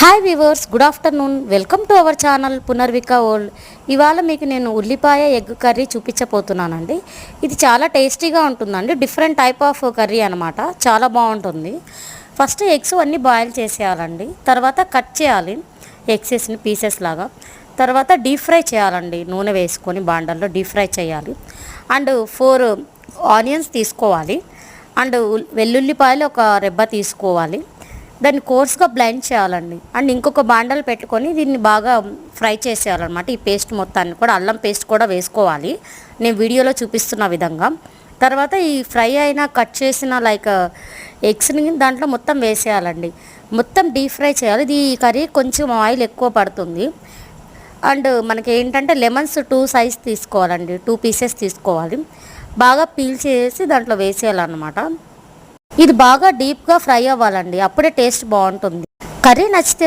Hi viewers, good afternoon. Welcome to our channel Punarvika world. ఇవాళ మీకు నేను ఉల్లిపాయ ఎగ్ కర్రీ చూపించబోతున్నానండి. ఇది చాలా టేస్టీగా ఉంటుందండి. డిఫరెంట్ టైప్ ఆఫ్ కర్రీ అనమాట. చాలా బాగుంటుంది. ఫస్ట్ ఎగ్స్ అన్నీ బాయిల్ చేసేయాలండి. తర్వాత కట్ చేయాలి ఎగ్స్ని పీసెస్ లాగా. తర్వాత డీప్ ఫ్రై చేయాలండి. నూనె వేసుకొని బాండల్లో డీప్ ఫ్రై చేయాలి. అండ్ 4 ఆనియన్స్ తీసుకోవాలి. అండ్ వెల్లుల్లిపాయలు ఒక రెబ్బ తీసుకోవాలి. దాన్ని కోర్స్గా బ్లెండ్ చేయాలండి. అండ్ ఇంకొక బాండలు పెట్టుకొని దీన్ని బాగా ఫ్రై చేసేయాలన్నమాట. ఈ పేస్ట్ మొత్తాన్ని కూడా, అల్లం పేస్ట్ కూడా వేసుకోవాలి నేను వీడియోలో చూపిస్తున్న విధంగా. తర్వాత ఈ ఫ్రై అయిన కట్ చేసిన ఎగ్స్ని దాంట్లో మొత్తం వేసేయాలండి. మొత్తం డీప్ ఫ్రై చేయాలి. ఇది ఈ కర్రీ కొంచెం ఆయిల్ ఎక్కువ పడుతుంది. అండ్ మనకి ఏంటంటే లెమన్స్ 2 సైజ్ తీసుకోవాలండి. 2 పీసెస్ తీసుకోవాలి. బాగా పీల్ చేసి దాంట్లో వేసేయాలన్నమాట. ఇది బాగా డీప్గా ఫ్రై అవ్వాలండి. అప్పుడే టేస్ట్ బాగుంటుంది. కర్రీ నచ్చితే